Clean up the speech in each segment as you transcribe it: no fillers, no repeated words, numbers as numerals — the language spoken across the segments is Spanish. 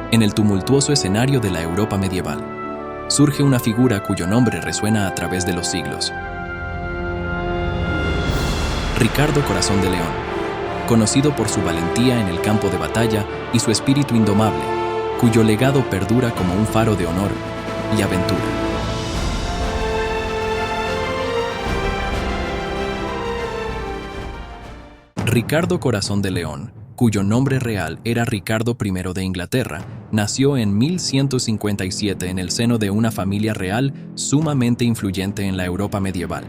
En el tumultuoso escenario de la Europa medieval, surge una figura cuyo nombre resuena a través de los siglos. Ricardo Corazón de León, conocido por su valentía en el campo de batalla y su espíritu indomable, cuyo legado perdura como un faro de honor y aventura. Ricardo Corazón de León, cuyo nombre real era Ricardo I de Inglaterra, nació en 1157 en el seno de una familia real sumamente influyente en la Europa medieval.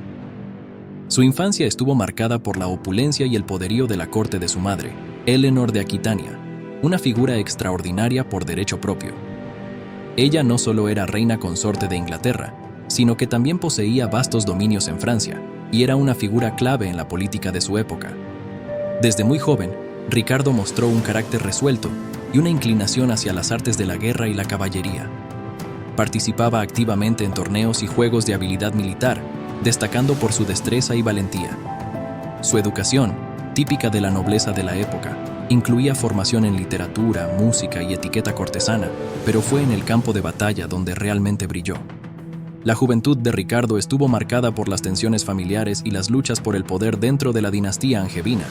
Su infancia estuvo marcada por la opulencia y el poderío de la corte de su madre, Eleanor de Aquitania, una figura extraordinaria por derecho propio. Ella no solo era reina consorte de Inglaterra, sino que también poseía vastos dominios en Francia y era una figura clave en la política de su época. Desde muy joven, Ricardo mostró un carácter resuelto y una inclinación hacia las artes de la guerra y la caballería. Participaba activamente en torneos y juegos de habilidad militar, destacando por su destreza y valentía. Su educación, típica de la nobleza de la época, incluía formación en literatura, música y etiqueta cortesana, pero fue en el campo de batalla donde realmente brilló. La juventud de Ricardo estuvo marcada por las tensiones familiares y las luchas por el poder dentro de la dinastía angevina.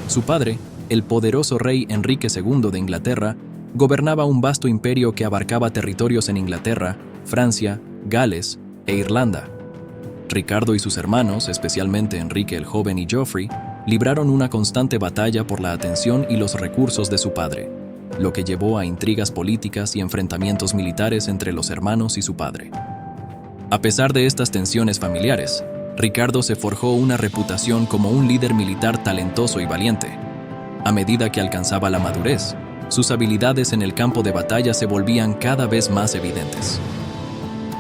Su padre, el poderoso rey Enrique II de Inglaterra, gobernaba un vasto imperio que abarcaba territorios en Inglaterra, Francia, Gales e Irlanda. Ricardo y sus hermanos, especialmente Enrique el Joven y Geoffrey, libraron una constante batalla por la atención y los recursos de su padre, lo que llevó a intrigas políticas y enfrentamientos militares entre los hermanos y su padre. A pesar de estas tensiones familiares, Ricardo se forjó una reputación como un líder militar talentoso y valiente. A medida que alcanzaba la madurez, sus habilidades en el campo de batalla se volvían cada vez más evidentes.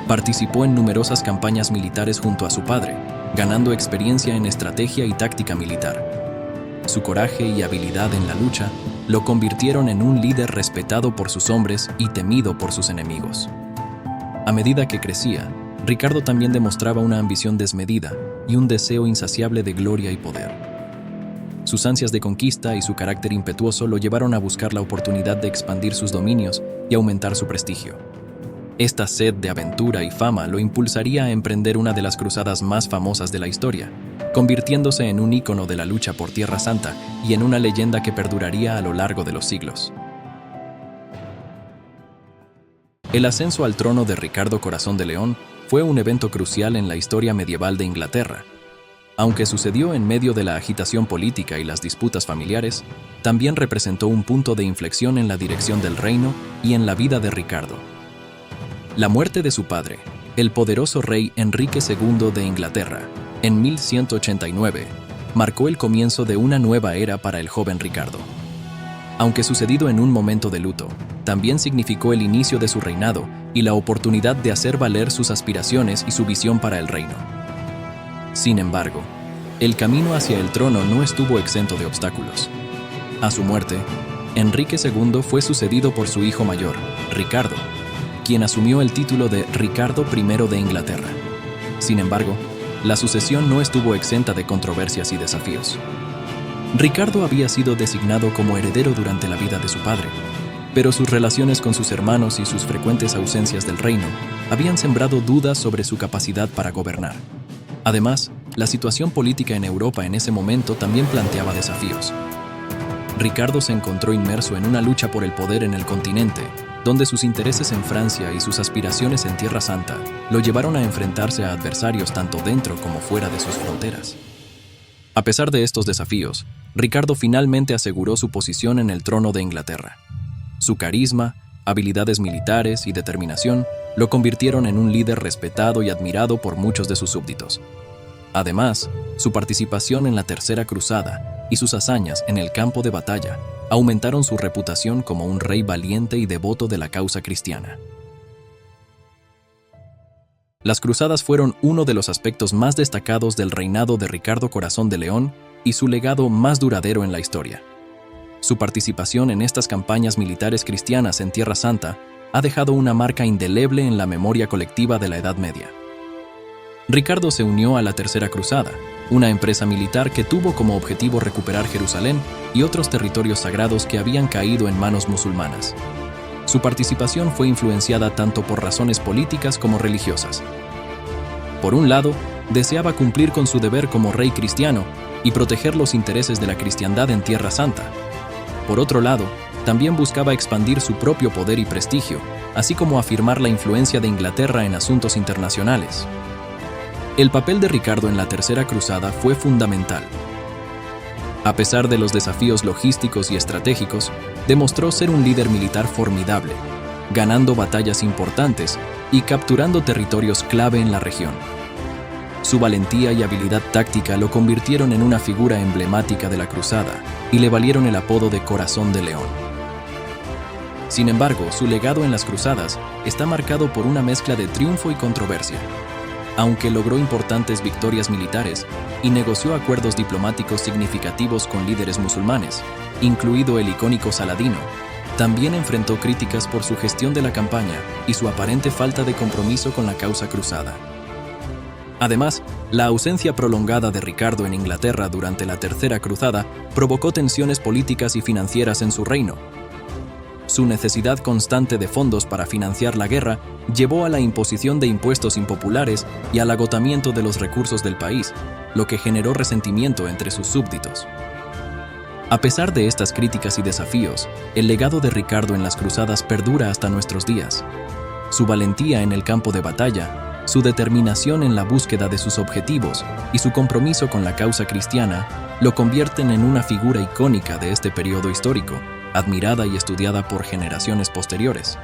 Participó en numerosas campañas militares junto a su padre, ganando experiencia en estrategia y táctica militar. Su coraje y habilidad en la lucha lo convirtieron en un líder respetado por sus hombres y temido por sus enemigos. A medida que crecía, Ricardo también demostraba una ambición desmedida y un deseo insaciable de gloria y poder. Sus ansias de conquista y su carácter impetuoso lo llevaron a buscar la oportunidad de expandir sus dominios y aumentar su prestigio. Esta sed de aventura y fama lo impulsaría a emprender una de las cruzadas más famosas de la historia, convirtiéndose en un ícono de la lucha por Tierra Santa y en una leyenda que perduraría a lo largo de los siglos. El ascenso al trono de Ricardo Corazón de León fue un evento crucial en la historia medieval de Inglaterra. Aunque sucedió en medio de la agitación política y las disputas familiares, también representó un punto de inflexión en la dirección del reino y en la vida de Ricardo. La muerte de su padre, el poderoso rey Enrique II de Inglaterra, en 1189, marcó el comienzo de una nueva era para el joven Ricardo. Aunque sucedido en un momento de luto, también significó el inicio de su reinado y la oportunidad de hacer valer sus aspiraciones y su visión para el reino. Sin embargo, el camino hacia el trono no estuvo exento de obstáculos. A su muerte, Enrique II fue sucedido por su hijo mayor, Ricardo, quien asumió el título de Ricardo I de Inglaterra. Sin embargo, la sucesión no estuvo exenta de controversias y desafíos. Ricardo había sido designado como heredero durante la vida de su padre, pero sus relaciones con sus hermanos y sus frecuentes ausencias del reino habían sembrado dudas sobre su capacidad para gobernar. Además, la situación política en Europa en ese momento también planteaba desafíos. Ricardo se encontró inmerso en una lucha por el poder en el continente, donde sus intereses en Francia y sus aspiraciones en Tierra Santa lo llevaron a enfrentarse a adversarios tanto dentro como fuera de sus fronteras. A pesar de estos desafíos, Ricardo finalmente aseguró su posición en el trono de Inglaterra. Su carisma, habilidades militares y determinación lo convirtieron en un líder respetado y admirado por muchos de sus súbditos. Además, su participación en la Tercera Cruzada y sus hazañas en el campo de batalla aumentaron su reputación como un rey valiente y devoto de la causa cristiana. Las cruzadas fueron uno de los aspectos más destacados del reinado de Ricardo Corazón de León y su legado más duradero en la historia. Su participación en estas campañas militares cristianas en Tierra Santa ha dejado una marca indeleble en la memoria colectiva de la Edad Media. Ricardo se unió a la Tercera Cruzada, una empresa militar que tuvo como objetivo recuperar Jerusalén y otros territorios sagrados que habían caído en manos musulmanas. su participación fue influenciada tanto por razones políticas como religiosas. Por un lado, deseaba cumplir con su deber como rey cristiano y proteger los intereses de la cristiandad en Tierra Santa. Por otro lado, también buscaba expandir su propio poder y prestigio, así como afirmar la influencia de Inglaterra en asuntos internacionales. El papel de Ricardo en la Tercera Cruzada fue fundamental. A pesar de los desafíos logísticos y estratégicos, demostró ser un líder militar formidable, ganando batallas importantes y capturando territorios clave en la región. Su valentía y habilidad táctica lo convirtieron en una figura emblemática de la cruzada y le valieron el apodo de Corazón de León. Sin embargo, su legado en las cruzadas está marcado por una mezcla de triunfo y controversia. Aunque logró importantes victorias militares y negoció acuerdos diplomáticos significativos con líderes musulmanes, incluido el icónico Saladino, también enfrentó críticas por su gestión de la campaña y su aparente falta de compromiso con la causa cruzada. Además, la ausencia prolongada de Ricardo en Inglaterra durante la Tercera Cruzada provocó tensiones políticas y financieras en su reino. Su necesidad constante de fondos para financiar la guerra llevó a la imposición de impuestos impopulares y al agotamiento de los recursos del país, lo que generó resentimiento entre sus súbditos. A pesar de estas críticas y desafíos, el legado de Ricardo en las cruzadas perdura hasta nuestros días. Su valentía en el campo de batalla, su determinación en la búsqueda de sus objetivos y su compromiso con la causa cristiana lo convierten en una figura icónica de este periodo histórico, admirada y estudiada por generaciones posteriores.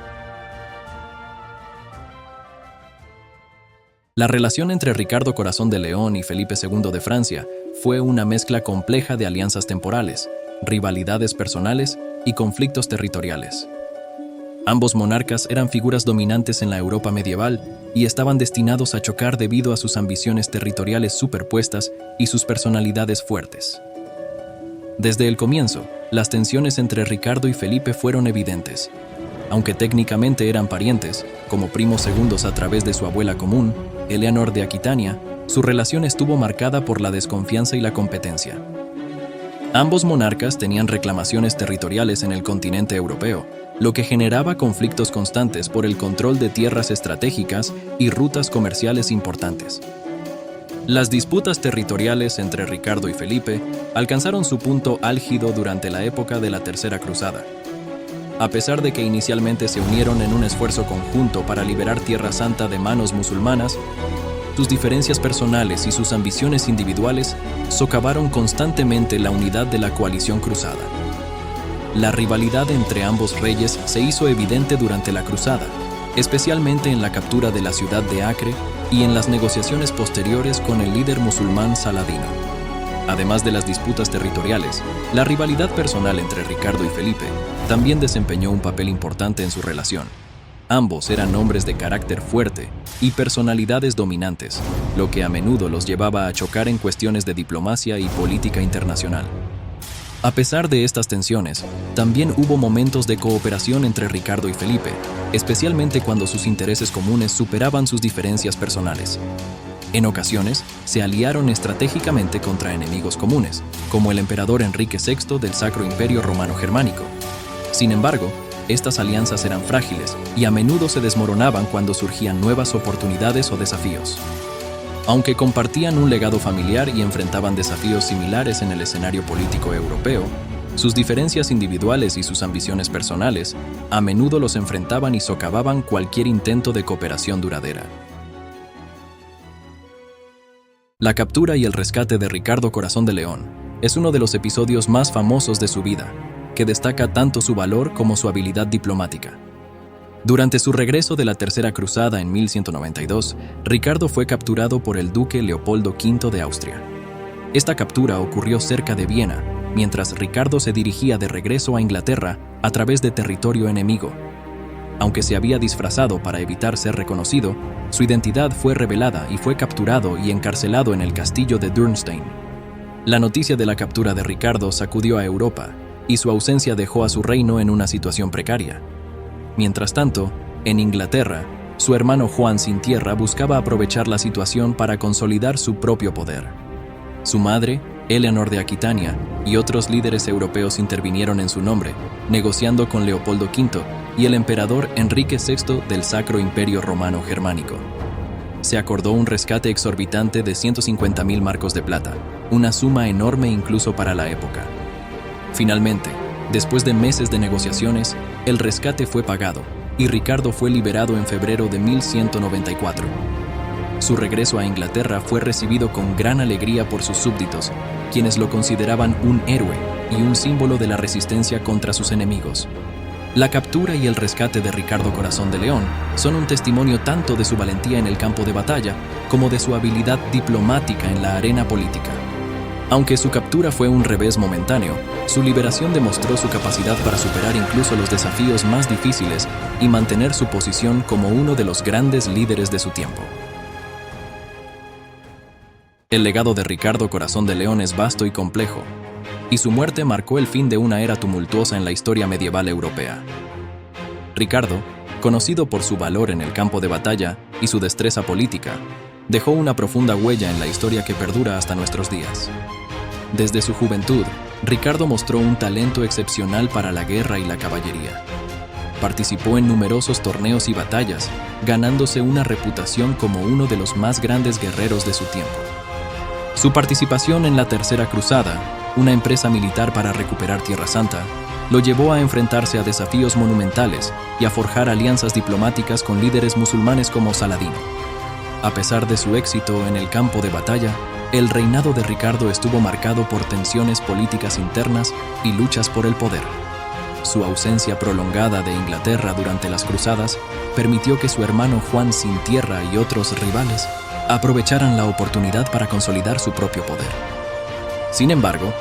La relación entre Ricardo Corazón de León y Felipe II de Francia fue una mezcla compleja de alianzas temporales, rivalidades personales y conflictos territoriales. Ambos monarcas eran figuras dominantes en la Europa medieval y estaban destinados a chocar debido a sus ambiciones territoriales superpuestas y sus personalidades fuertes. Desde el comienzo, las tensiones entre Ricardo y Felipe fueron evidentes. Aunque técnicamente eran parientes, como primos segundos a través de su abuela común, Eleanor de Aquitania, su relación estuvo marcada por la desconfianza y la competencia. Ambos monarcas tenían reclamaciones territoriales en el continente europeo, lo que generaba conflictos constantes por el control de tierras estratégicas y rutas comerciales importantes. Las disputas territoriales entre Ricardo y Felipe alcanzaron su punto álgido durante la época de la Tercera Cruzada. A pesar de que inicialmente se unieron en un esfuerzo conjunto para liberar Tierra Santa de manos musulmanas, sus diferencias personales y sus ambiciones individuales socavaron constantemente la unidad de la coalición cruzada. La rivalidad entre ambos reyes se hizo evidente durante la cruzada, especialmente en la captura de la ciudad de Acre y en las negociaciones posteriores con el líder musulmán Saladino. Además de las disputas territoriales, la rivalidad personal entre Ricardo y Felipe también desempeñó un papel importante en su relación. Ambos eran hombres de carácter fuerte y personalidades dominantes, lo que a menudo los llevaba a chocar en cuestiones de diplomacia y política internacional. A pesar de estas tensiones, también hubo momentos de cooperación entre Ricardo y Felipe, especialmente cuando sus intereses comunes superaban sus diferencias personales. En ocasiones, se aliaron estratégicamente contra enemigos comunes, como el emperador Enrique VI del Sacro Imperio Romano Germánico. Sin embargo, estas alianzas eran frágiles y a menudo se desmoronaban cuando surgían nuevas oportunidades o desafíos. Aunque compartían un legado familiar y enfrentaban desafíos similares en el escenario político europeo, sus diferencias individuales y sus ambiciones personales a menudo los enfrentaban y socavaban cualquier intento de cooperación duradera. La captura y el rescate de Ricardo Corazón de León es uno de los episodios más famosos de su vida, que destaca tanto su valor como su habilidad diplomática. Durante su regreso de la Tercera Cruzada en 1192, Ricardo fue capturado por el duque Leopoldo V de Austria. Esta captura ocurrió cerca de Viena, mientras Ricardo se dirigía de regreso a Inglaterra a través de territorio enemigo. Aunque se había disfrazado para evitar ser reconocido, su identidad fue revelada y fue capturado y encarcelado en el castillo de Dürnstein. La noticia de la captura de Ricardo sacudió a Europa, y su ausencia dejó a su reino en una situación precaria. Mientras tanto, en Inglaterra, su hermano Juan sin tierra buscaba aprovechar la situación para consolidar su propio poder. Su madre, Eleanor de Aquitania y otros líderes europeos intervinieron en su nombre, negociando con Leopoldo V y el emperador Enrique VI del Sacro Imperio Romano Germánico. Se acordó un rescate exorbitante de 150.000 marcos de plata, una suma enorme incluso para la época. Finalmente, después de meses de negociaciones, el rescate fue pagado y Ricardo fue liberado en febrero de 1194. Su regreso a Inglaterra fue recibido con gran alegría por sus súbditos, quienes lo consideraban un héroe y un símbolo de la resistencia contra sus enemigos. La captura y el rescate de Ricardo Corazón de León son un testimonio tanto de su valentía en el campo de batalla como de su habilidad diplomática en la arena política. Aunque su captura fue un revés momentáneo, su liberación demostró su capacidad para superar incluso los desafíos más difíciles y mantener su posición como uno de los grandes líderes de su tiempo. El legado de Ricardo Corazón de León es vasto y complejo, y su muerte marcó el fin de una era tumultuosa en la historia medieval europea. Ricardo, conocido por su valor en el campo de batalla y su destreza política, dejó una profunda huella en la historia que perdura hasta nuestros días. Desde su juventud, Ricardo mostró un talento excepcional para la guerra y la caballería. Participó en numerosos torneos y batallas, ganándose una reputación como uno de los más grandes guerreros de su tiempo. Su participación en la Tercera Cruzada, una empresa militar para recuperar Tierra Santa, lo llevó a enfrentarse a desafíos monumentales y a forjar alianzas diplomáticas con líderes musulmanes como Saladino. A pesar de su éxito en el campo de batalla, el reinado de Ricardo estuvo marcado por tensiones políticas internas y luchas por el poder. Su ausencia prolongada de Inglaterra durante las cruzadas permitió que su hermano Juan Sin Tierra y otros rivales aprovecharan la oportunidad para consolidar su propio poder. Sin embargo,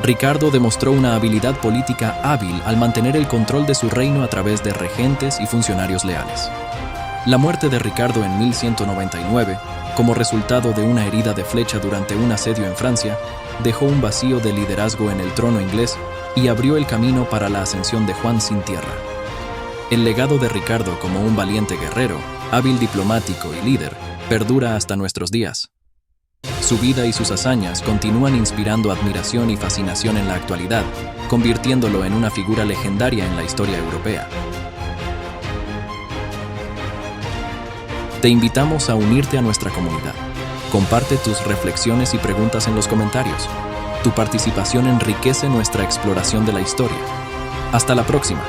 Ricardo demostró una habilidad política hábil al mantener el control de su reino a través de regentes y funcionarios leales. La muerte de Ricardo en 1199, como resultado de una herida de flecha durante un asedio en Francia, dejó un vacío de liderazgo en el trono inglés y abrió el camino para la ascensión de Juan Sin Tierra. El legado de Ricardo como un valiente guerrero, hábil diplomático y líder, perdura hasta nuestros días. Su vida y sus hazañas continúan inspirando admiración y fascinación en la actualidad, convirtiéndolo en una figura legendaria en la historia europea. Te invitamos a unirte a nuestra comunidad. Comparte tus reflexiones y preguntas en los comentarios. Tu participación enriquece nuestra exploración de la historia. Hasta la próxima.